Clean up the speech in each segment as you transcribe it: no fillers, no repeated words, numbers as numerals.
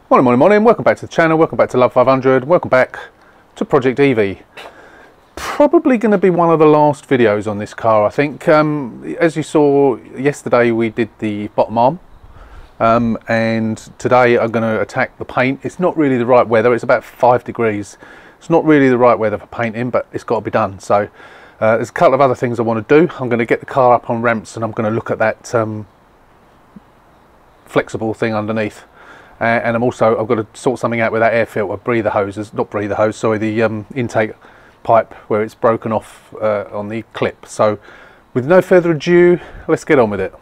Morning, welcome back to the channel, welcome back to Love 500, welcome back to Project Evie. Probably going to be one of the last videos on this car, I think. As you saw yesterday, we did the bottom arm, and today I'm going to attack the paint. It's not really the right weather, it's about 5 degrees. It's not really the right weather for painting, but it's got to be done. So there's a couple of other things I want to do. I'm going to get the car up on ramps and I'm going to look at that flexible thing underneath. And I've got to sort something out with that air filter, the intake pipe where it's broken off on the clip. So with no further ado, let's get on with it.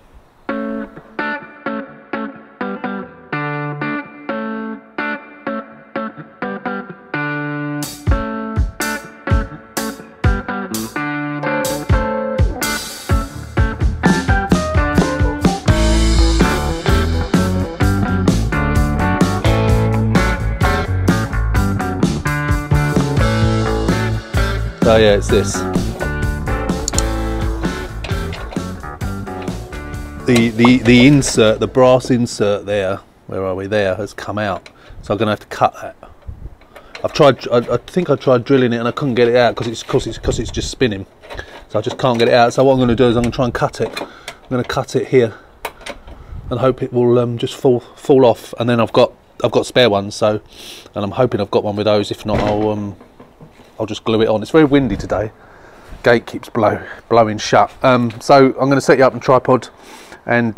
Oh yeah, it's this. The insert, the brass insert there, where are we? There has come out. So I'm gonna have to cut that. I think I tried drilling it and I couldn't get it out because it's just spinning. So I just can't get it out. So what I'm gonna do is I'm gonna try and cut it. I'm gonna cut it here and hope it will just fall off. And then I've got spare ones. So, and I'm hoping I've got one with those. If not, I'll just glue it on. It's very windy today. Gate keeps blowing shut. So I'm going to set you up on tripod and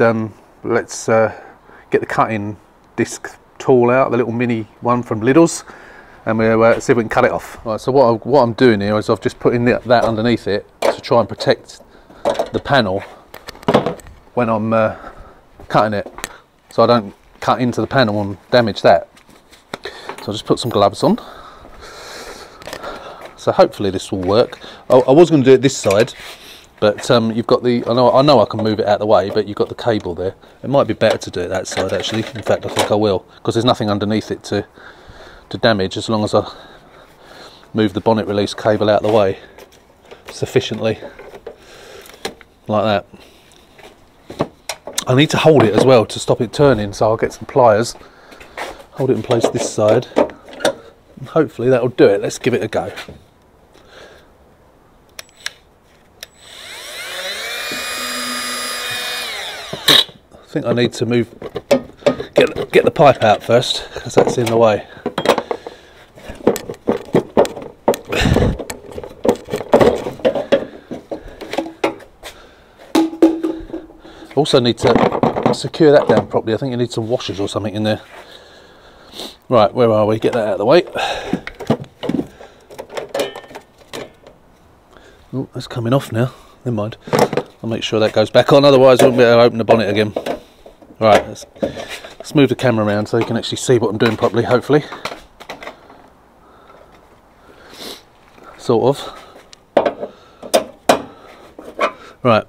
let's get the cutting disc tool out, the little mini one from Lidl's, and we'll see if we can cut it off. Right, so what I'm doing here is I've just put in that underneath it to try and protect the panel when I'm cutting it, so I don't cut into the panel and damage that. So I'll just put some gloves on. So hopefully this will work. I was going to do it this side, but you've got the. I know I can move it out of the way, but you've got the cable there. It might be better to do it that side actually. In fact, I think I will, because there's nothing underneath it to damage as long as I move the bonnet release cable out of the way sufficiently, like that. I need to hold it as well to stop it turning, so I'll get some pliers, hold it in place this side, and hopefully that'll do it. Let's give it a go. I think I need to get the pipe out first, because that's in the way. Also need to secure that down properly. I think you need some washers or something in there. Right, where are we? Get that out of the way. Oh, that's coming off now. Never mind. I'll make sure that goes back on, otherwise I won't be able to open the bonnet again. Right, let's move the camera around so you can actually see what I'm doing properly, hopefully. Sort of. Right.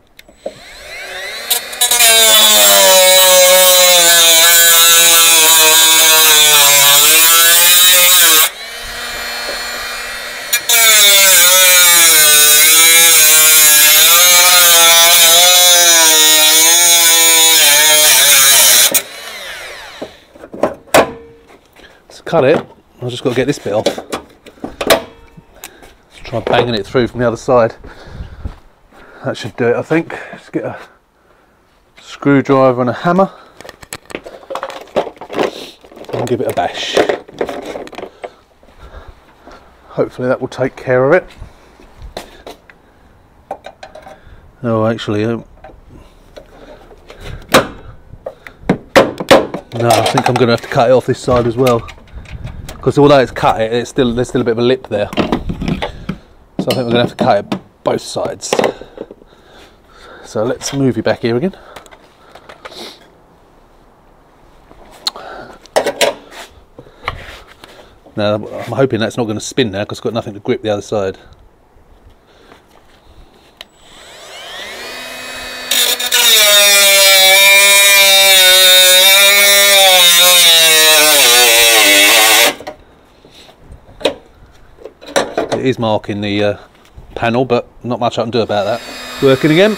Cut it. I've just got to get this bit off. Let's try banging it through from the other side. That should do it, I think. Just get a screwdriver and a hammer and give it a bash. Hopefully that will take care of it. Oh, actually, no, I think I'm going to have to cut it off this side as well. Because although it's cut, there's still a bit of a lip there. So I think we're going to have to cut it both sides. So let's move you back here again. Now I'm hoping that's not going to spin now, because it's got nothing to grip the other side. It is marking the panel, but not much I can do about that. Working again.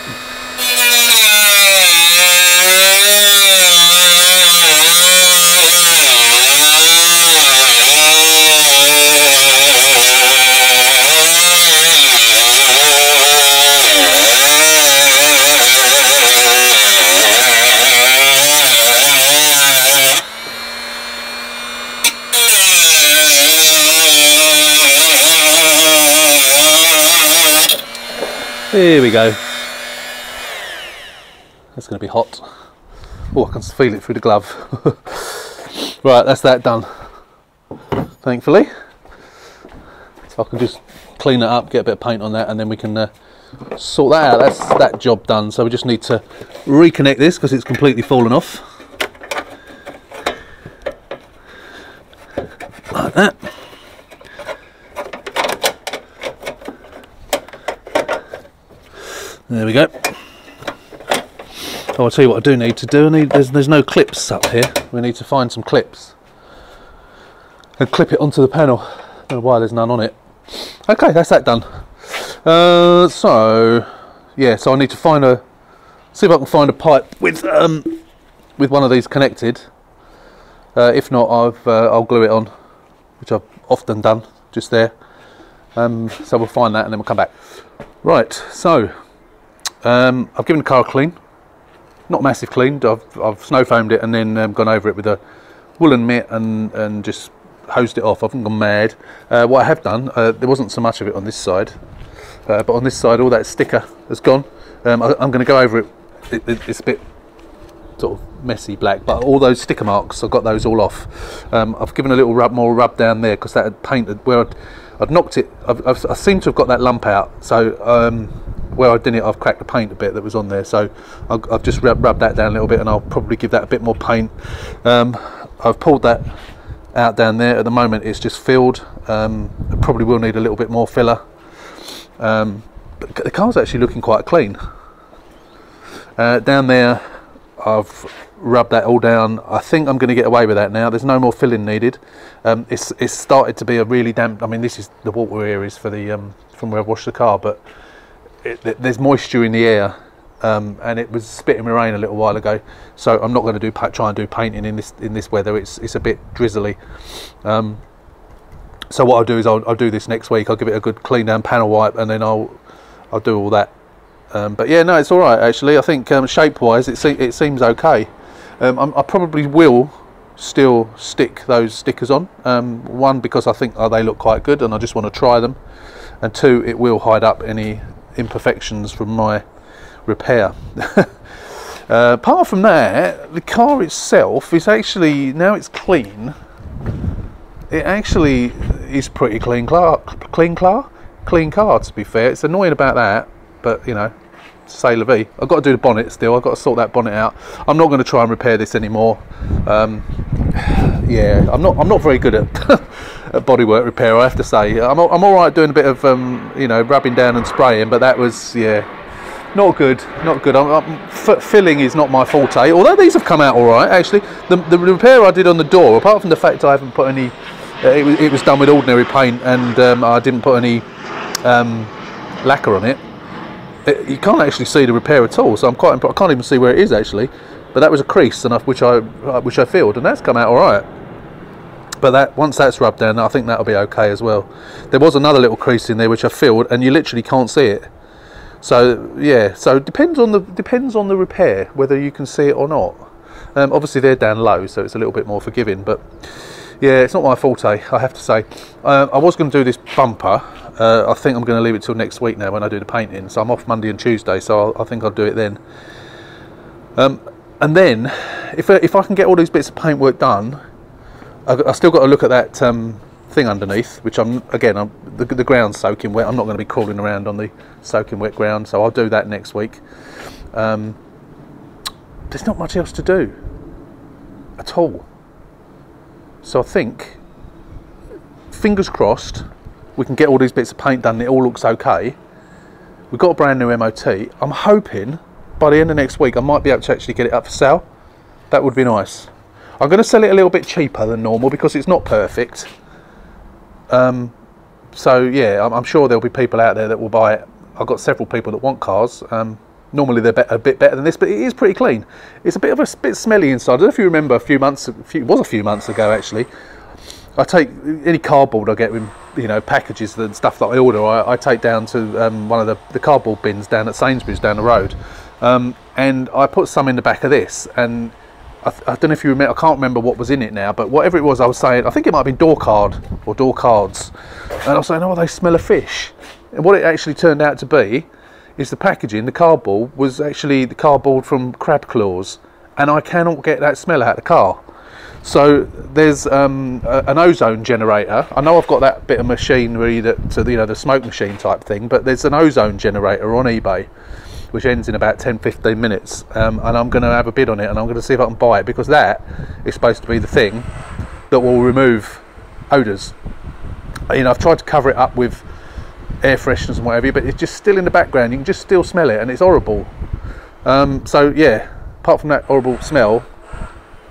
Here we go. That's going to be hot. Oh, I can feel it through the glove. Right, that's that done, thankfully. So I can just clean it up, get a bit of paint on that, and then we can sort that out. That's that job done. So we just need to reconnect this because it's completely fallen off. Like that. There we go. Oh, I'll tell you what I do need to do. There's no clips up here. We need to find some clips and clip it onto the panel. I don't know why there's none on it. Okay, that's that done. So yeah, so I need to see if I can find a pipe with one of these connected. If not, I'll glue it on, which I've often done just there. So we'll find that and then we'll come back. Right, so I've given the car a clean. Not massive clean. I've snow foamed it and then gone over it with a woolen mitt and just hosed it off. I haven't gone mad. What I have done, there wasn't so much of it on this side, but on this side all that sticker has gone. I'm going to go over it. It's a bit sort of messy black, but all those sticker marks, I've got those all off. I've given a little more rub down there because that had painted where I'd knocked it. I seem to have got that lump out. So where I did it, I've cracked the paint a bit that was on there, so I've just rubbed that down a little bit, and I'll probably give that a bit more paint. I've pulled that out down there. At the moment it's just filled. I probably will need a little bit more filler, but the car's actually looking quite clean. Down there I've rubbed that all down. I think I'm going to get away with that now. There's no more filling needed. It's started to be a really damp, I mean this is the water areas for the from where I've washed the car, but there's moisture in the air, and it was spitting with rain a little while ago, so I'm not going to try and do painting in this weather. It's a bit drizzly. So what I'll do is I'll do this next week. I'll give it a good clean down panel wipe, and then I'll do all that. But yeah, no, it's all right actually. I think shape wise it seems okay. I probably will still stick those stickers on. One, because I think they look quite good and I just want to try them, and two, it will hide up any imperfections from my repair. Apart from that, the car itself is actually, now it's clean, it actually is pretty clean car to be fair. It's annoying about that, but you know, c'est la vie. I've got to do the bonnet still. I've got to sort that bonnet out. I'm not going to try and repair this anymore. Yeah, I'm not very good at at bodywork repair, I have to say. I'm all right doing a bit of you know, rubbing down and spraying, but that was, yeah, not good. Filling is not my forte, although these have come out all right actually. The repair I did on the door, apart from the fact I haven't put any, it was done with ordinary paint, and I didn't put any lacquer on it. You can't actually see the repair at all, so I'm quite impressed. I can't even see where it is actually, but that was a crease enough which I filled, and that's come out all right. But that, once that's rubbed down, I think that'll be okay as well. There was another little crease in there which I filled, and you literally can't see it. So yeah, so it depends on the repair whether you can see it or not. Obviously they're down low, so it's a little bit more forgiving. But yeah, it's not my forte, I have to say. I was going to do this bumper. I think I'm going to leave it till next week now when I do the painting. So I'm off Monday and Tuesday, so I think I'll do it then. And then, if I can get all these bits of paintwork done, I've still got to look at that thing underneath, which the ground's soaking wet. I'm not going to be crawling around on the soaking wet ground, so I'll do that next week. There's not much else to do at all. So I think, fingers crossed, we can get all these bits of paint done and it all looks okay. We've got a brand new MOT. I'm hoping by the end of next week I might be able to actually get it up for sale. That would be nice. I'm going to sell it a little bit cheaper than normal because it's not perfect. So yeah, I'm sure there'll be people out there that will buy it. I've got several people that want cars. Normally they're a bit better than this, but it is pretty clean. It's a bit smelly inside. I don't know if you remember it was a few months ago actually. I take any cardboard I get with, you know, packages and stuff that I order, I take down to one of the cardboard bins down at Sainsbury's down the road, and I put some in the back of this, and I don't know if you remember, I can't remember what was in it now, but whatever it was, I was saying, I think it might have been door card or door cards, and I was saying, oh, they smell of fish. And what it actually turned out to be is the packaging, the cardboard, was actually the cardboard from crab claws, and I cannot get that smell out of the car. So there's an ozone generator. I know I've got that bit of machinery, that you know, the smoke machine type thing, but there's an ozone generator on eBay which ends in about 10-15 minutes, and I'm going to have a bid on it, and I'm going to see if I can buy it, because that is supposed to be the thing that will remove odours. You know, I've tried to cover it up with air fresheners and whatever, but it's just still in the background. You can just still smell it, and it's horrible. So yeah, apart from that horrible smell,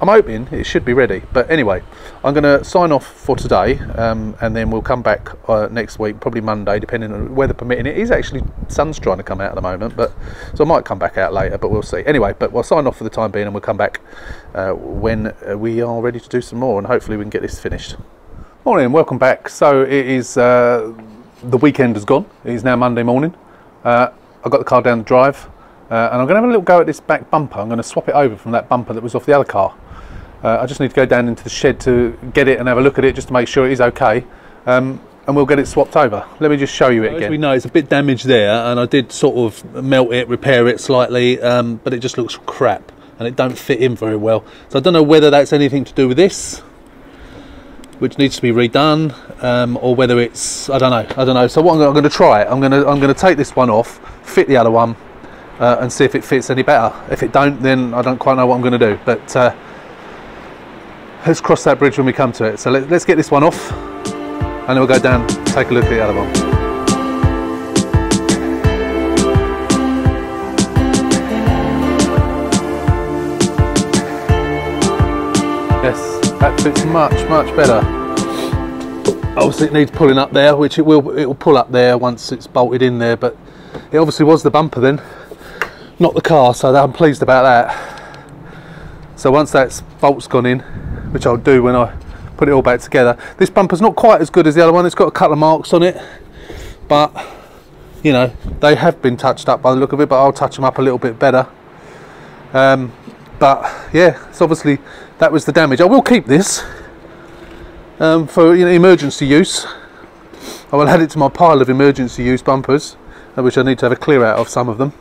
I'm hoping it should be ready. But anyway, I'm going to sign off for today, and then we'll come back next week, probably Monday, depending on weather permitting. It is actually, sun's trying to come out at the moment, but so I might come back out later, but we'll see. Anyway, but we'll sign off for the time being, and we'll come back when we are ready to do some more, and hopefully we can get this finished. Morning, welcome back. So it is, the weekend has gone. It is now Monday morning. I've got the car down the drive, and I'm going to have a little go at this back bumper. I'm going to swap it over from that bumper that was off the other car. I just need to go down into the shed to get it and have a look at it, just to make sure it is okay, and we'll get it swapped over. Let me just show you it again. As we know, it's a bit damaged there, and I did sort of melt it, repair it slightly, but it just looks crap and it don't fit in very well. So I don't know whether that's anything to do with this, which needs to be redone, or whether it's, I don't know. So what I'm going to try it. I'm going to take this one off, fit the other one, and see if it fits any better. If it don't, then I don't quite know what I'm going to do. But let's cross that bridge when we come to it. So let's get this one off, and then we'll go down, take a look at the other one. Yes, that fits much better. Obviously it needs pulling up there, which it will pull up there once it's bolted in there, but it obviously was the bumper then, not the car, so I'm pleased about that. So once that bolt's gone in, which I'll do when I put it all back together. This bumper's not quite as good as the other one. It's got a couple of marks on it, but you know, they have been touched up by the look of it, but I'll touch them up a little bit better. But yeah, it's obviously, that was the damage. I will keep this for, you know, emergency use. I will add it to my pile of emergency use bumpers, which I need to have a clear out of some of them.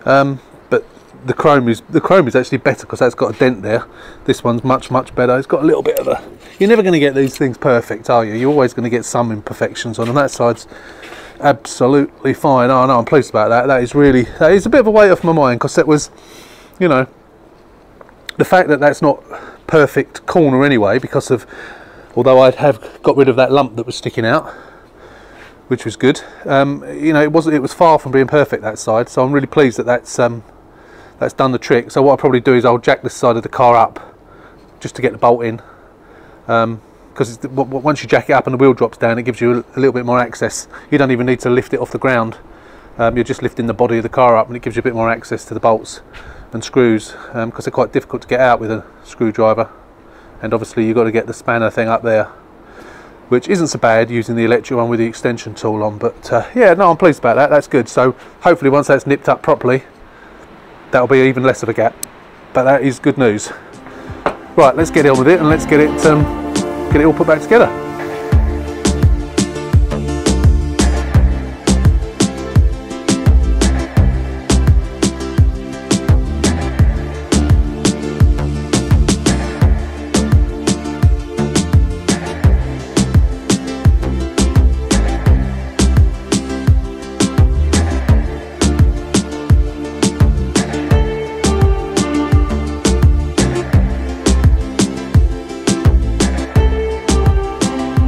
But the chrome is actually better, because that's got a dent there. This one's much better. It's got a little bit of a, you're never going to get these things perfect, are you? You're always going to get some imperfections on them. That side's absolutely fine. Oh no, I'm pleased about that. That is a bit of a weight off my mind, because that was, you know, the fact that that's not perfect corner anyway, because of, although I'd have got rid of that lump that was sticking out, which was good. You know, it was far from being perfect, that side. So I'm really pleased that that's done the trick. So what I'll probably do is I'll jack this side of the car up just to get the bolt in, because once you jack it up and the wheel drops down, it gives you a little bit more access. You don't even need to lift it off the ground. You're just lifting the body of the car up, and it gives you a bit more access to the bolts and screws, because they're quite difficult to get out with a screwdriver. And obviously you've got to get the spanner thing up there, which isn't so bad using the electric one with the extension tool on. But yeah, no, I'm pleased about that. That's good. So hopefully once that's nipped up properly, that'll be even less of a gap. But that is good news. Right, let's get on with it, and let's get it all put back together.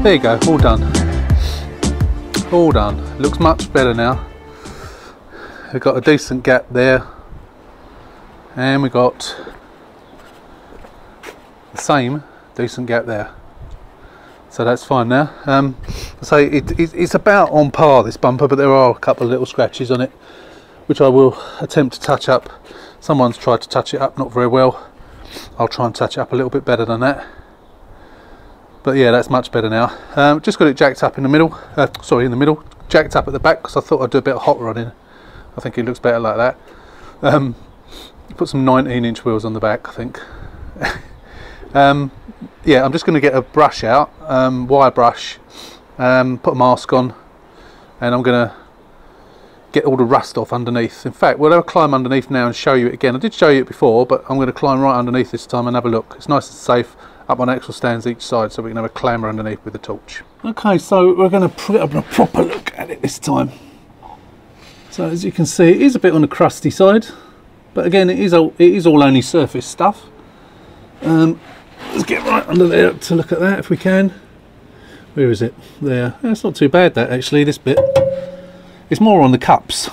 There you go, all done. All done. Looks much better now. We've got a decent gap there, and we got the same decent gap there. So that's fine now. So it's about on par, this bumper, but there are a couple of little scratches on it, which I will attempt to touch up. Someone's tried to touch it up, not very well. I'll try and touch it up a little bit better than that. But yeah, that's much better now. Just got it jacked up in the middle, sorry, in the middle, jacked up at the back, because I thought I'd do a bit of hot rodding. I think it looks better like that. Put some 19-inch wheels on the back, I think. Yeah, I'm just going to get a brush out, wire brush, put a mask on, and I'm going to get all the rust off underneath. In fact, we'll have a climb underneath now and show you it again. I did show you it before, but I'm going to climb right underneath this time and have a look. It's nice and safe, up on axle stands each side, so we can have a clamber underneath with the torch. Okay, so we're going to put up a proper look at it this time. So as you can see, it is a bit on the crusty side, but again, it is all only surface stuff. Let's get right under there to look at that if we can. Where is it? There. It's not too bad, that actually, this bit. It's more on the cups,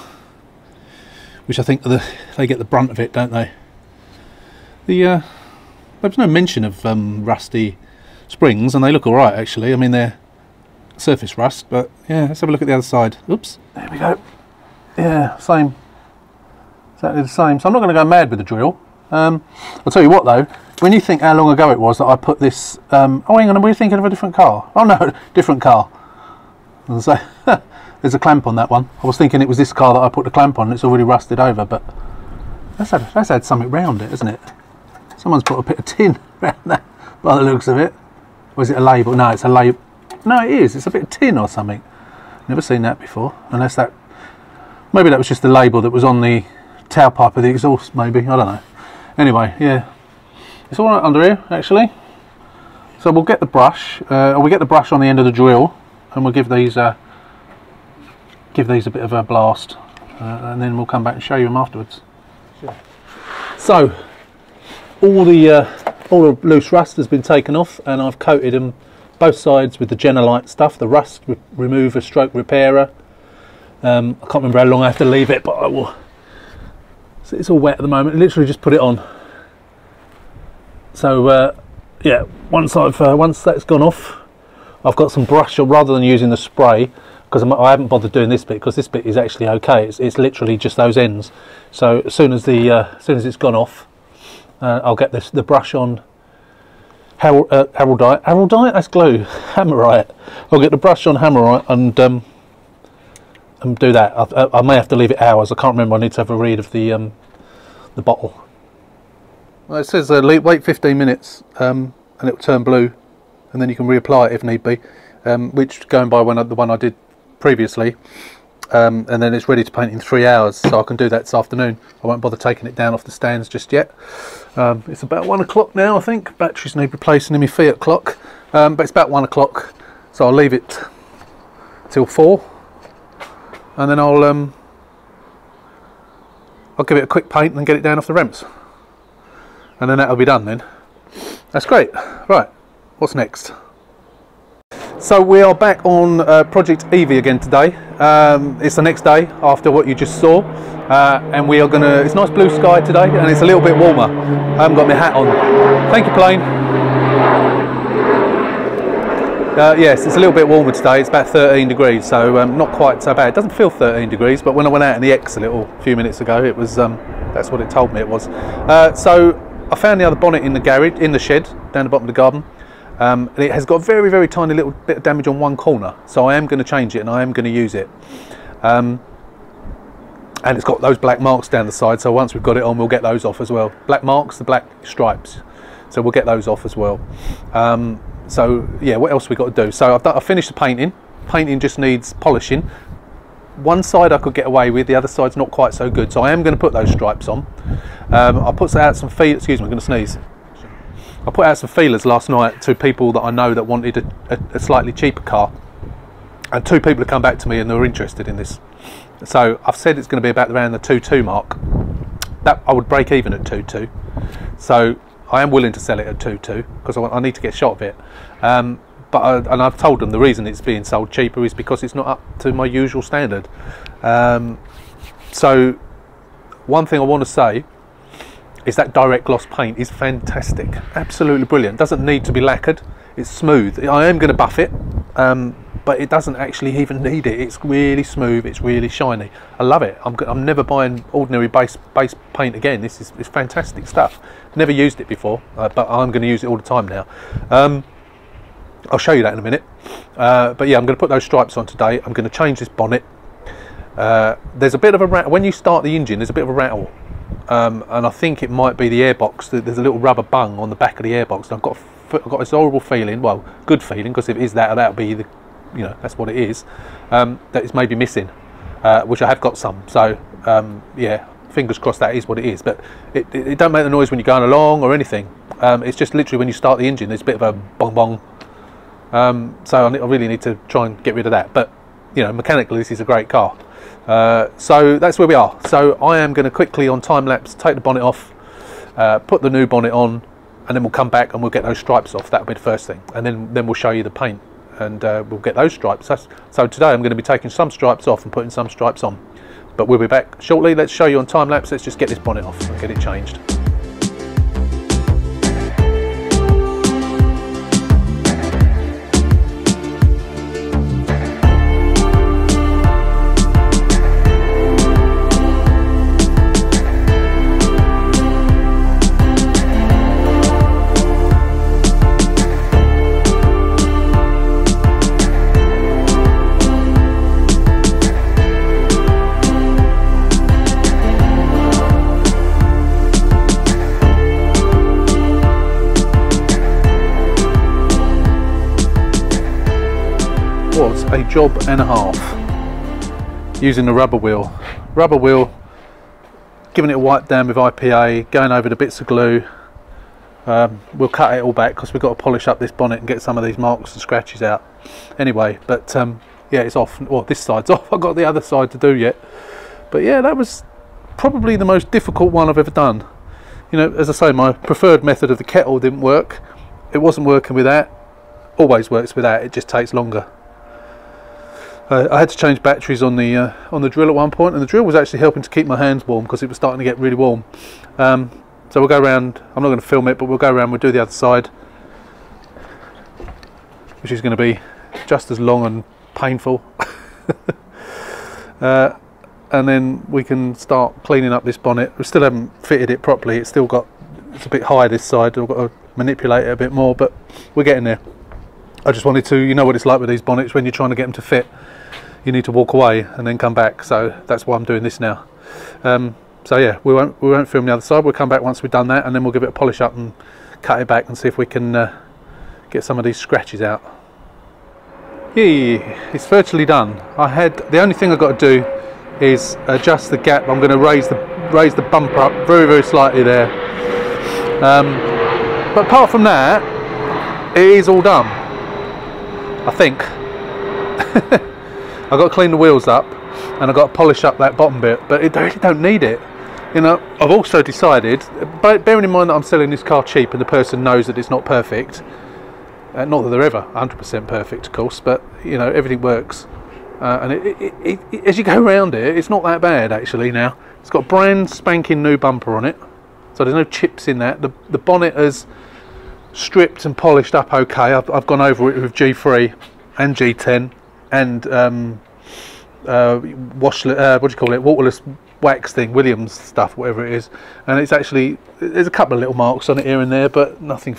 which I think they get the brunt of it, don't they? There's no mention of rusty springs, and they look alright actually. I mean, they're surface rust, but yeah, let's have a look at the other side. Oops. There we go. Yeah, same. Exactly the same. So I'm not going to go mad with the drill. I'll tell you what though, when you think how long ago it was that I put this... oh, hang on, were you thinking of a different car? Oh no, different car. And so, there's a clamp on that one. I was thinking it was this car that I put the clamp on. It's already rusted over, but that's had something round it, isn't it? Someone's put a bit of tin around that by the looks of it. Or is it a label? No, it's a label. No, it is. It's a bit of tin or something. Never seen that before. Unless that... Maybe that was just the label that was on the tailpipe of the exhaust, maybe. I don't know. Anyway, yeah. It's all right under here, actually. So we'll get the brush. We'll get the brush on the end of the drill, and we'll give these a bit of a blast, and then we'll come back and show you them afterwards. Sure. So all the loose rust has been taken off, and I've coated them both sides with the Genolite stuff, the rust remover stroke repairer. I can't remember how long I have to leave it, but I will. So it's all wet at the moment. Literally just put it on. So yeah, once that's gone off, I've got some brush, rather than using the spray, because I haven't bothered doing this bit, because this bit is actually okay. It's literally just those ends. So as soon as it's gone off, I'll get the brush on Heraldite, that's glue, Hammerite. I'll get the brush on Hammerite and do that. I may have to leave it hours. I can't remember. I need to have a read of the bottle. Well, it says wait 15 minutes and it will turn blue, and then you can reapply it if need be. Which, going by the one I did previously, and then it's ready to paint in 3 hours, so I can do that this afternoon. I won't bother taking it down off the stands just yet. It's about 1 o'clock now, I think. Batteries need replacing in my Fiat clock, but it's about 1 o'clock, so I'll leave it till 4, and then I'll give it a quick paint and then get it down off the ramps, and then that'll be done then. That's great. Right, what's next? So we are back on Project Evie again today. It's the next day after what you just saw, and we are gonna. It's nice blue sky today, and it's a little bit warmer. I haven't got my hat on. Thank you, plane. Yes, it's a little bit warmer today. It's about 13 degrees, so not quite so bad. It doesn't feel 13 degrees, but when I went out in the X a few minutes ago, it was. That's what it told me it was. So I found the other bonnet in the garage, in the shed, down the bottom of the garden. And it has got a very, very tiny little bit of damage on one corner, so I am going to change it and I am going to use it. And it's got those black marks down the side, so once we've got it on, we'll get those off as well. Black marks, the black stripes, so we'll get those off as well. So yeah, what else we got to do? So I've finished the painting. Painting just needs polishing. One side I could get away with, the other side's not quite so good, so I am going to put those stripes on. I put out some feet. Excuse me, I'm going to sneeze. I put out some feelers last night to people that I know that wanted a slightly cheaper car, and 2 people have come back to me and they're interested in this. So I've said it's going to be about around the 2.2 mark. That I would break even at 2.2. So I am willing to sell it at 2.2 because I need to get a shot of it. And I've told them the reason it's being sold cheaper is because it's not up to my usual standard. So one thing I want to say is that direct gloss paint is fantastic, absolutely brilliant. Doesn't need to be lacquered, it's smooth. I am going to buff it, but it doesn't actually even need it. It's really smooth, it's really shiny. I love it. I'm never buying ordinary base paint again. It's fantastic stuff. Never used it before, but I'm going to use it all the time now. I'll show you that in a minute. But yeah, I'm going to put those stripes on today. I'm going to change this bonnet. There's a bit of a rattle when you start the engine. There's a bit of a rattle. And I think it might be the airbox. There's a little rubber bung on the back of the airbox, and I've got this horrible feeling, well, good feeling, because if it is that, that'll be the, that's what it is, that it's maybe missing. which I have got some. So yeah, fingers crossed that is what it is. But it don't make the noise when you're going along or anything. It's just literally when you start the engine, there's a bit of a bong bong. So I really need to try and get rid of that. But you know, mechanically this is a great car. So that's where we are. So I am going to quickly on time lapse take the bonnet off, put the new bonnet on, and then we'll come back and we'll get those stripes off. That'll be the first thing, and then we'll show you the paint, and we'll get those stripes. So today I'm going to be taking some stripes off and putting some stripes on, but we'll be back shortly. Let's show you on time lapse. Let's just get this bonnet off and get it changed. Was a job and a half using the rubber wheel, giving it a wipe down with IPA, going over the bits of glue. We'll cut it all back because we've got to polish up this bonnet and get some of these marks and scratches out anyway. But yeah, it's off. Well, this side's off. I've got the other side to do yet, but yeah, that was probably the most difficult one I've ever done. You know, as I say, my preferred method of the kettle didn't work. It wasn't working with that. Always works with that, it just takes longer. I had to change batteries on the drill at one point, and the drill was actually helping to keep my hands warm because it was starting to get really warm. So we'll go around. I'm not going to film it, but we'll go around. We'll do the other side, which is going to be just as long and painful. And then we can start cleaning up this bonnet. We still haven't fitted it properly. It's still got, it's a bit high this side. I've got to manipulate it a bit more, but we're getting there. I just wanted to, you know what it's like with these bonnets when you're trying to get them to fit. You need to walk away and then come back, so that's why I'm doing this now. So yeah, we won't film the other side. We'll come back once we've done that, and then we'll give it a polish up and cut it back and see if we can get some of these scratches out. Yeah, it's virtually done. The only thing I've got to do is adjust the gap. I'm going to raise the bumper up very, very slightly there. But apart from that, it is all done, I think. I've got to clean the wheels up and I've got to polish up that bottom bit, but I really don't need it. You know, I've also decided, bearing in mind that I'm selling this car cheap and the person knows that it's not perfect, not that they're ever 100% perfect of course, but you know, everything works. And as you go around it, it's not that bad actually now. It's got brand spanking new bumper on it, so there's no chips in that. The bonnet has stripped and polished up okay. I've gone over it with G3 and G10 and what do you call it, waterless wax thing, Williams stuff, whatever it is, and it's actually, there's a couple of little marks on it here and there, but nothing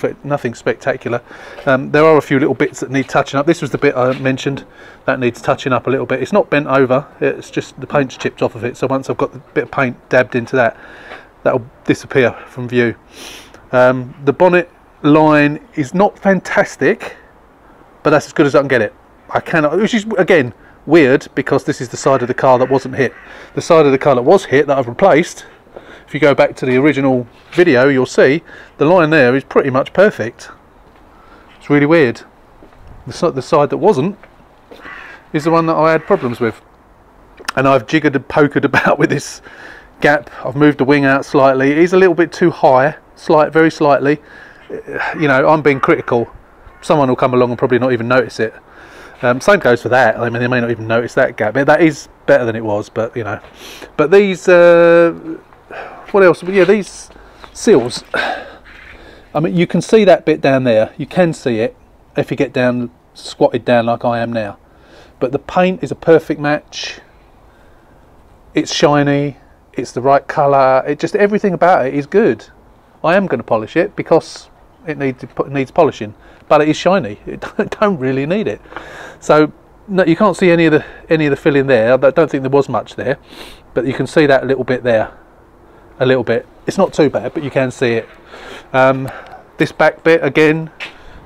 spectacular. There are a few little bits that need touching up. This was the bit I mentioned that needs touching up a little bit. It's not bent over, it's just the paint's chipped off of it, so once I've got the bit of paint dabbed into that, that'll disappear from view. The bonnet line is not fantastic, but that's as good as I can get it. I cannot, which is again weird because this is the side of the car that wasn't hit. The side of the car that was hit that I've replaced, if you go back to the original video, you'll see the line there is pretty much perfect. It's really weird. The side that wasn't is the one that I had problems with, and I've jiggered and pokered about with this gap. I've moved the wing out slightly. It is a little bit too high, very slightly. You know, I'm being critical. Someone will come along and probably not even notice it. Same goes for that. I mean, they may not even notice that gap. That is better than it was, but you know. But these, what else? Yeah, these sills. I mean, you can see that bit down there. You can see it if you get down, squatted down like I am now. But the paint is a perfect match. It's shiny. It's the right colour. It just, everything about it is good. I am going to polish it because it needs polishing, but it is shiny. It don't really need it. So no, you can't see any of the filling there. I don't think there was much there, but you can see that little bit there, a little bit. It's not too bad, but you can see it. This back bit again,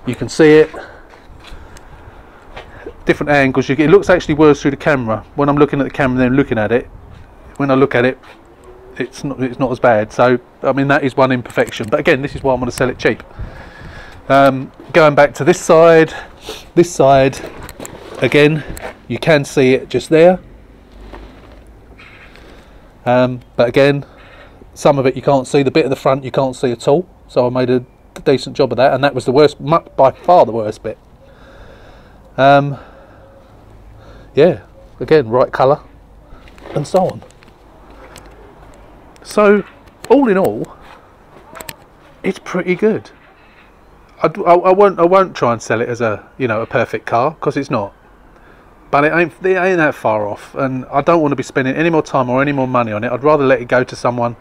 you can see it. different angles. It looks actually worse through the camera. When I'm looking at the camera and then looking at it, when I look at it, it's not as bad. So I mean, that is one imperfection, but again, this is why I'm going to sell it cheap. Going back to this side again, you can see it just there, but again, some of it you can't see. The bit of the front you can't see at all, so I made a decent job of that, and that was the worst, by far the worst bit. Yeah, again, right colour and so on. So all in all, it's pretty good. I won't try and sell it as a, you know, a perfect car, because it's not, but it ain't that far off, and I don't want to be spending any more time or any more money on it. I'd rather let it go to someone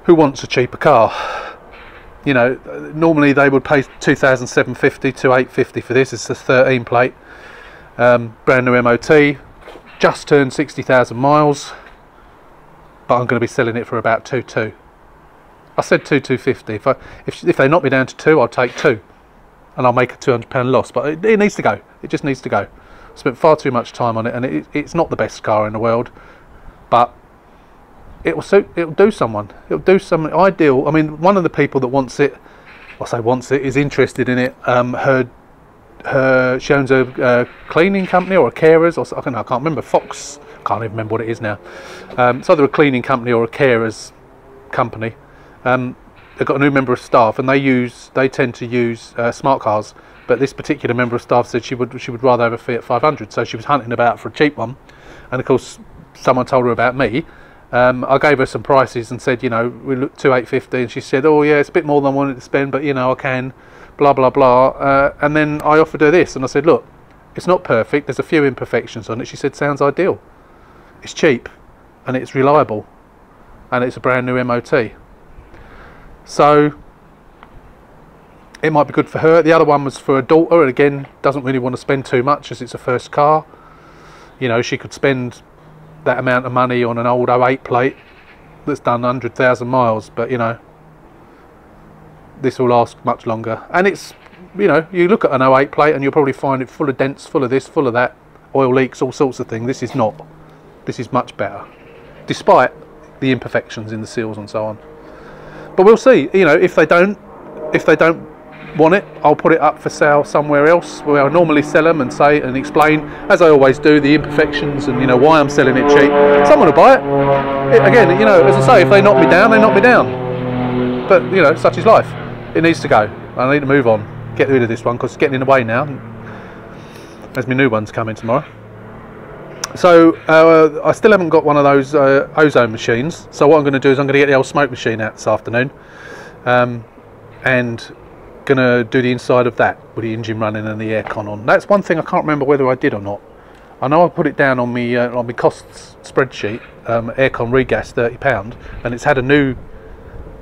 who wants a cheaper car. You know, normally they would pay $2,750 to $850 for this. It's a 13 plate, brand new MOT, just turned 60,000 miles, but I'm going to be selling it for about 2.2. I said 2,250. If they knock me down to 2, I'll take 2, and I'll make a £200 loss. But it needs to go. It just needs to go. I spent far too much time on it, and it's not the best car in the world, but it will suit. It'll do someone. It'll do something ideal. I mean, one of the people that wants it, I say wants it, is interested in it. She owns a cleaning company or a carers, or I can't remember. Fox. Can't even remember what it is now. It's either a cleaning company or a carers company. They've got a new member of staff, and they tend to use smart cars, but this particular member of staff said she would rather have a Fiat 500, so she was hunting about for a cheap one, and of course someone told her about me. I gave her some prices and said, you know, we looked to $850, and she said, oh yeah, it's a bit more than I wanted to spend, but you know, I can, blah blah blah, and then I offered her this, and I said, look, it's not perfect, there's a few imperfections on it. She said, sounds ideal, it's cheap and it's reliable and it's a brand new MOT. So it might be good for her. The other one was for a daughter, and again, doesn't really want to spend too much as it's a first car. You know, she could spend that amount of money on an old 08 plate that's done 100,000 miles, but you know, this will last much longer. And it's, you know, you look at an 08 plate and you'll probably find it full of dents, full of this, full of that, oil leaks, all sorts of things. This is not. This is much better, despite the imperfections in the seals and so on. But we'll see. You know, if they don't want it, I'll put it up for sale somewhere else where I normally sell them, and say and explain, as I always do, the imperfections and, you know, why I'm selling it cheap. Someone will buy it. Again, you know, as I say, if they knock me down, they knock me down. But you know, such is life. It needs to go. I need to move on, get rid of this one, because it's getting in the way now. As my new one's coming tomorrow. So I still haven't got one of those ozone machines, so what I'm going to do is I'm going to get the old smoke machine out this afternoon, and going to do the inside of that with the engine running and the aircon on. That's one thing I can't remember whether I did or not. I know I put it down on my costs spreadsheet, aircon regas £30, and it's had a new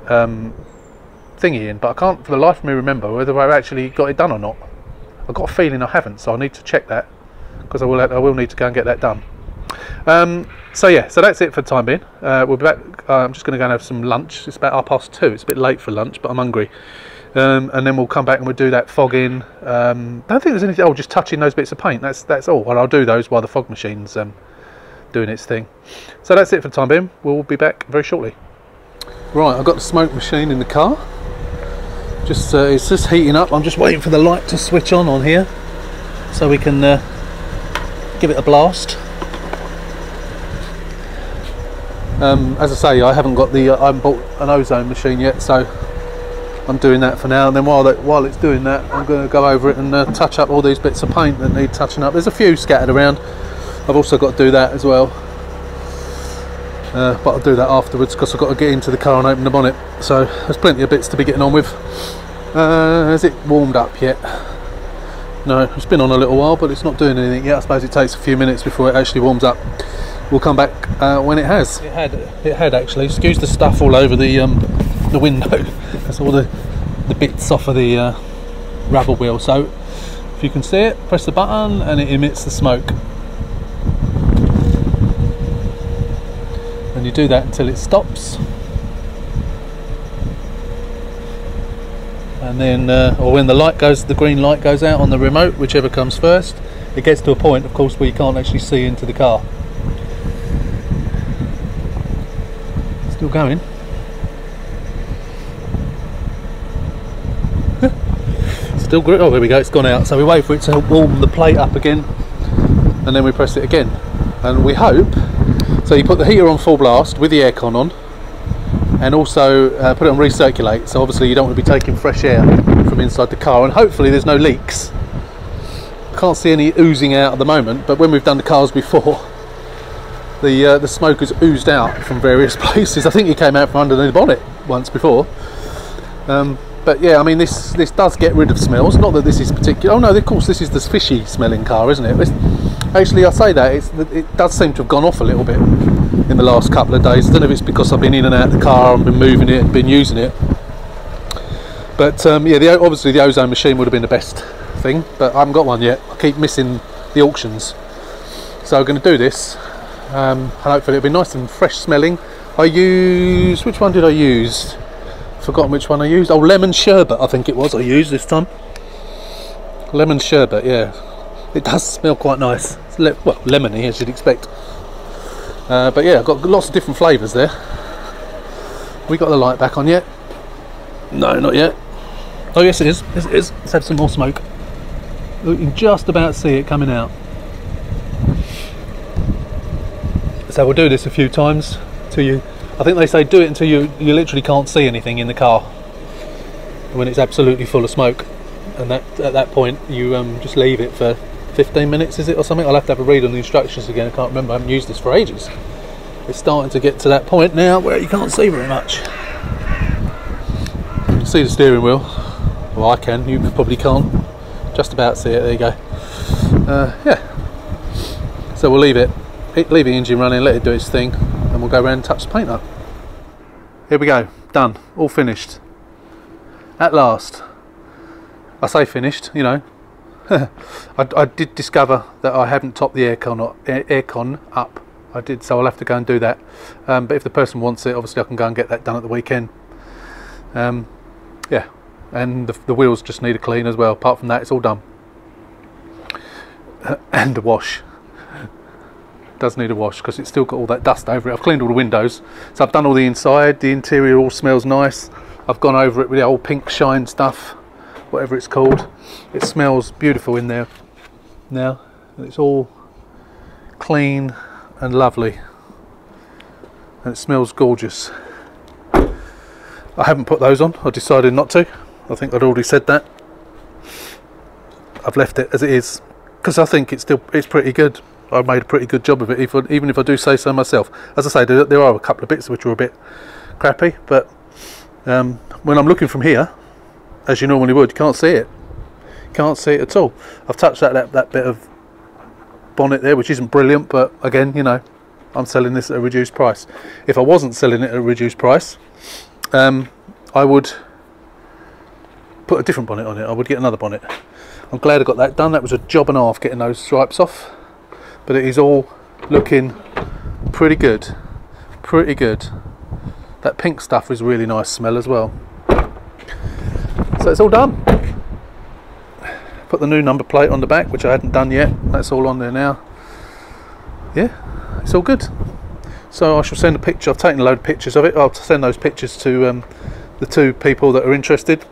thingy in, but I can't for the life of me remember whether I actually got it done or not. I've got a feeling I haven't, so I need to check that, because I will need to go and get that done. So yeah, so that's it for the time being. We'll be back. I'm just going to go and have some lunch. It's about 2:30. It's a bit late for lunch, but I'm hungry. And then we'll come back and we'll do that fogging. Don't think there's anything. Oh, just touching those bits of paint. That's all. And I'll do those while the fog machine's doing its thing. So that's it for the time being. We'll be back very shortly. Right, I've got the smoke machine in the car. It's just heating up. I'm just waiting for the light to switch on here, so we can give it a blast. As I say, I haven't bought an ozone machine yet, so I'm doing that for now. And then while it's doing that, I'm going to go over it and touch up all these bits of paint that need touching up. There's a few scattered around. I've also got to do that as well, but I'll do that afterwards, because I've got to get into the car and open the bonnet. So there's plenty of bits to be getting on with. Has it warmed up yet? No, it's been on a little while, but it's not doing anything yet. I suppose it takes a few minutes before it actually warms up. We'll come back when it has. It had actually. Excuse the stuff all over the window. That's all the bits off of the rubber wheel. So if you can see it, press the button and it emits the smoke. And you do that until it stops. And then, or when the green light goes out on the remote, whichever comes first, it gets to a point, of course, where you can't actually see into the car. Still going. Still grip. Oh, there we go, it's gone out. So we wait for it to warm the plate up again, and then we press it again. And we hope, so you put the heater on full blast with the aircon on, and also put it on recirculate, so obviously you don't want to be taking fresh air from inside the car, and hopefully there's no leaks. Can't see any oozing out at the moment, but when we've done the cars before, the smoke has oozed out from various places. I think it came out from under the bonnet once before. But yeah, I mean, this does get rid of smells. Not that this is particular. Oh no, of course this is the fishy smelling car, isn't it? Actually, I say that it does seem to have gone off a little bit in the last couple of days. I don't know if it's because I've been in and out of the car and been moving it and been using it. But yeah, obviously the ozone machine would have been the best thing, but I haven't got one yet. I keep missing the auctions, so I'm going to do this, and hopefully it'll be nice and fresh smelling. Which one did I use? Forgotten which one I used. Oh, lemon sherbet, I think it was I used this time. Lemon sherbet, yeah. It does smell quite nice. It's well, lemony as you'd expect. But yeah, I've got lots of different flavours there. We got the light back on yet? No, not yet. Oh yes it is, yes it is. Let's have some more smoke. You can just about see it coming out. So we'll do this a few times till you, I think they say do it until you literally can't see anything in the car, when it's absolutely full of smoke, and at that point you just leave it for 15 minutes, is it, or something? I'll have to have a read on the instructions again. I can't remember, I haven't used this for ages. It's starting to get to that point now where you can't see very much. You can see the steering wheel. Well, I can, you probably can't. Just about see it, there you go. Yeah. So we'll leave the engine running, let it do its thing, and we'll go around and touch the paint up. Here we go, done, all finished. At last. I say finished, you know. I did discover that I haven't topped the aircon up. I did, so I'll have to go and do that. But if the person wants it, obviously I can go and get that done at the weekend. Yeah, and the wheels just need a clean as well. Apart from that, it's all done. And a wash. Does need a wash because it's still got all that dust over it. I've cleaned all the windows, so I've done all the inside. The interior all smells nice. I've gone over it with the old pink shine stuff, whatever it's called. It smells beautiful in there now. It's all clean and lovely, and it smells gorgeous. I haven't put those on. I decided not to. I think I'd already said that. I've left it as it is because I think it's pretty good. I've made a pretty good job of it, even if I do say so myself. As I say, there are a couple of bits which are a bit crappy, but when I'm looking from here, as you normally would, you can't see it. You can't see it at all. I've touched that bit of bonnet there, which isn't brilliant, but again, you know, I'm selling this at a reduced price. If I wasn't selling it at a reduced price, I would put a different bonnet on it. I would get another bonnet. I'm glad I got that done. That was a job and a half getting those stripes off, but it is all looking pretty good. Pretty good. That pink stuff is really nice smell as well. So it's all done. Put the new number plate on the back, which I hadn't done yet. That's all on there now. Yeah, it's all good. So I shall send a picture. I've taken a load of pictures of it. I'll send those pictures to the two people that are interested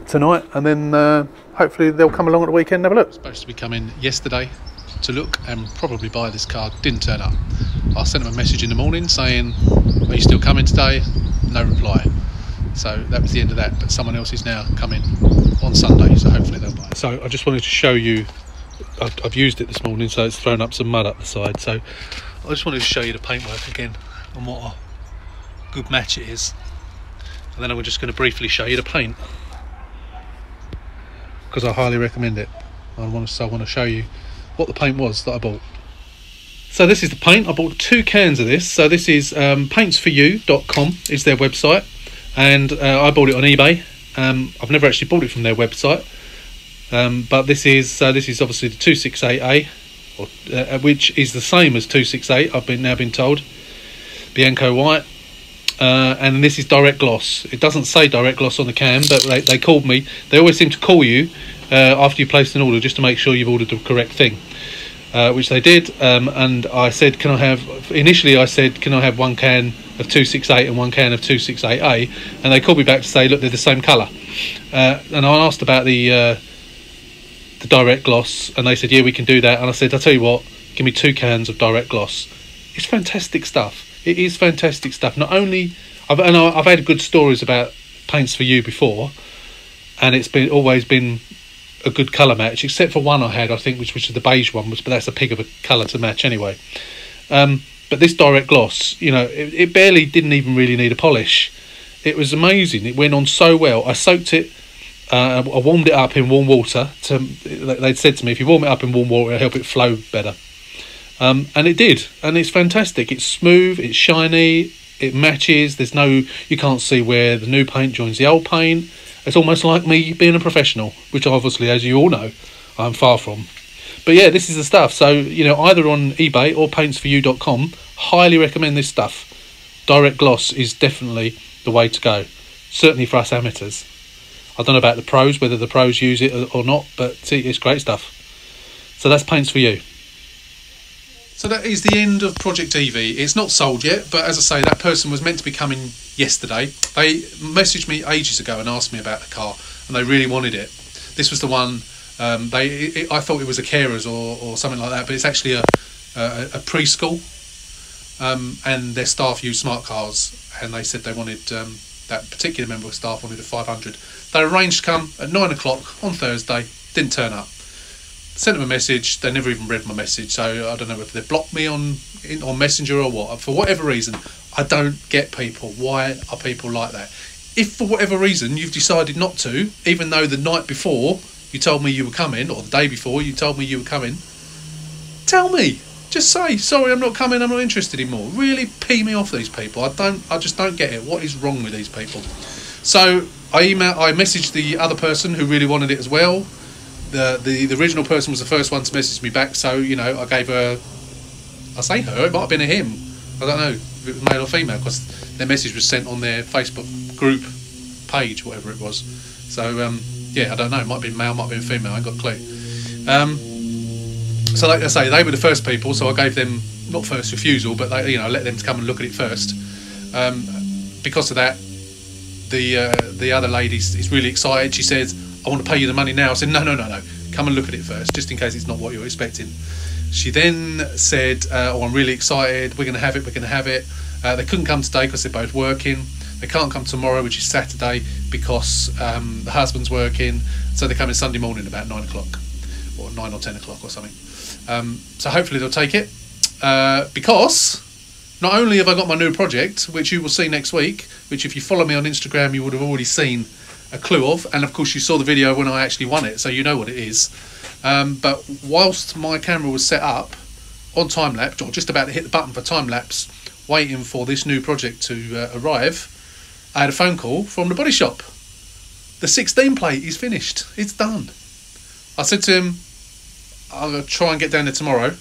tonight, and then hopefully they'll come along at the weekend and have a look. Supposed to be coming yesterday to look and probably buy this car. Didn't turn up. I sent them a message in the morning saying, are you still coming today? No reply. So that was the end of that, but someone else is now coming on Sunday, so hopefully they'll buy it. So I just wanted to show you, I've used it this morning, so it's thrown up some mud up the side, so I just wanted to show you the paintwork again and what a good match it is, and then I'm just going to briefly show you the paint because I highly recommend it. I want to show you what the paint was that I bought. So this is the paint. I bought 2 cans of this. So this is Paints4You.com is their website, and I bought it on eBay. I've never actually bought it from their website, but this is obviously the 268A, which is the same as 268. I've now been told, Bianco white, and this is direct gloss. It doesn't say direct gloss on the can, but they called me. They always seem to call you after you placed an order, just to make sure you've ordered the correct thing, which they did. And I said, can I have, initially I said, can I have 1 can of 268 and 1 can of 268A, and they called me back to say, look, they're the same colour. And I asked about the direct gloss, and they said, yeah, we can do that. And I said, I'll tell you what, give me 2 cans of direct gloss. It's fantastic stuff. It is fantastic stuff. Not only, I've had good stories about Paints4You before, and it's always been a good colour match, except for one I had, I think, which was the beige one, but that's a pig of a colour to match anyway. But this direct gloss, you know, it barely didn't even really need a polish. It was amazing. It went on so well. I soaked it, I warmed it up in warm water. They'd said to me, if you warm it up in warm water, it'll help it flow better. And it did, and it's fantastic. It's smooth, it's shiny, it matches. There's no, you can't see where the new paint joins the old paint. It's almost like me being a professional, which obviously, as you all know, I'm far from. But yeah, this is the stuff. So, you know, either on eBay or paints4you.com, highly recommend this stuff. Direct gloss is definitely the way to go, certainly for us amateurs. I don't know about the pros, whether the pros use it or not, but it's great stuff. So that's Paints4You. So that is the end of Project Evie. It's not sold yet, but as I say, that person was meant to be coming yesterday. They messaged me ages ago and asked me about the car, and they really wanted it. This was the one, I thought it was a carers or something like that, but it's actually a preschool, and their staff use smart cars, and they said they wanted, that particular member of staff wanted a 500. They arranged to come at 9 o'clock on Thursday, didn't turn up. Sent them a message, they never even read my message, so I don't know if they blocked me on Messenger or what. For whatever reason, I don't get people. Why are people like that? If for whatever reason you've decided not to, even though the night before you told me you were coming, or the day before you told me you were coming, tell me. Just say, sorry, I'm not coming, I'm not interested anymore. Really pee me off, these people. I just don't get it. What is wrong with these people? So I messaged the other person who really wanted it as well. The original person was the first one to message me back, so, you know, I gave her, I say her, it might have been a him, I don't know if it was male or female, because their message was sent on their Facebook group page, whatever it was. So yeah, I don't know, it might have been male, might have been female, I ain't got a clue. So like I say, they were the first people, so I gave them, not first refusal, but they, you know, let them come and look at it first. Because of that, the other lady is really excited. She says, I want to pay you the money now. I said, no, come and look at it first, just in case it's not what you're expecting. She then said, oh, I'm really excited, we're going to have it. They couldn't come today because they're both working. They can't come tomorrow, which is Saturday, because the husband's working, so they're coming Sunday morning about 9 o'clock, or 9 or 10 o'clock or something. So hopefully they'll take it, because not only have I got my new project, which you will see next week, which if you follow me on Instagram you would have already seen a clue of, and of course you saw the video when I actually won it, so you know what it is. But whilst my camera was set up on time-lapse, or just about to hit the button for time-lapse, waiting for this new project to arrive, I had a phone call from the body shop. The 16 plate is finished, it's done. I said to him, I'm going to try and get down there tomorrow,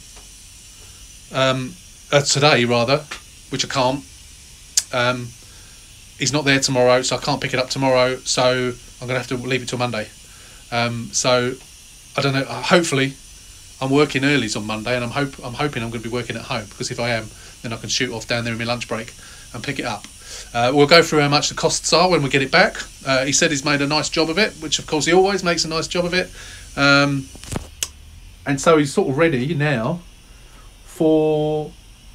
today rather, which I can't. He's not there tomorrow, so I can't pick it up tomorrow, so I'm going to have to leave it till Monday. So I don't know, hopefully I'm working earlies on Monday, and I'm hoping I'm going to be working at home, because if I am, then I can shoot off down there in my lunch break and pick it up. We'll go through how much the costs are when we get it back. He said he's made a nice job of it, which of course he always makes a nice job of it. And so he's sort of ready now for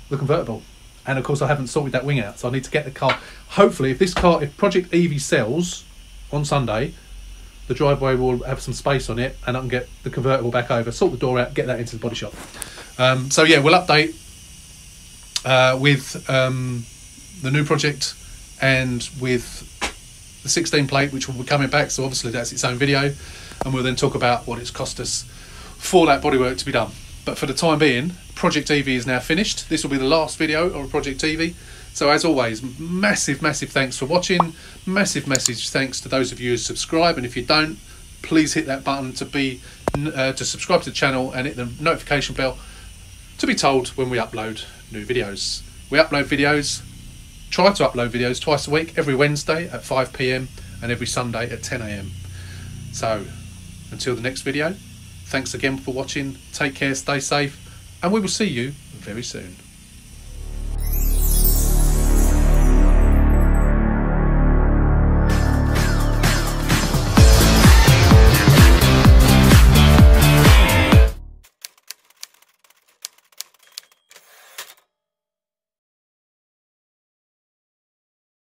the convertible. And of course I haven't sorted that wing out, so I need to get the car. Hopefully if Project Evie sells on Sunday, the driveway will have some space on it, and I can get the convertible back over, sort the door out, get that into the body shop. So yeah, we'll update with the new project and with the 16 plate, which will be coming back, so obviously that's its own video, and we'll then talk about what it's cost us for that bodywork to be done. But for the time being, Project Evie is now finished. This will be the last video of Project Evie. So as always, massive thanks for watching. Massive thanks to those of you who subscribe, and if you don't, please hit that button to subscribe to the channel and hit the notification bell to be told when we upload new videos. We upload videos, try to upload videos twice a week, every Wednesday at 5 PM and every Sunday at 10 AM. So Until the next video, thanks again for watching, take care, stay safe, and we will see you very soon.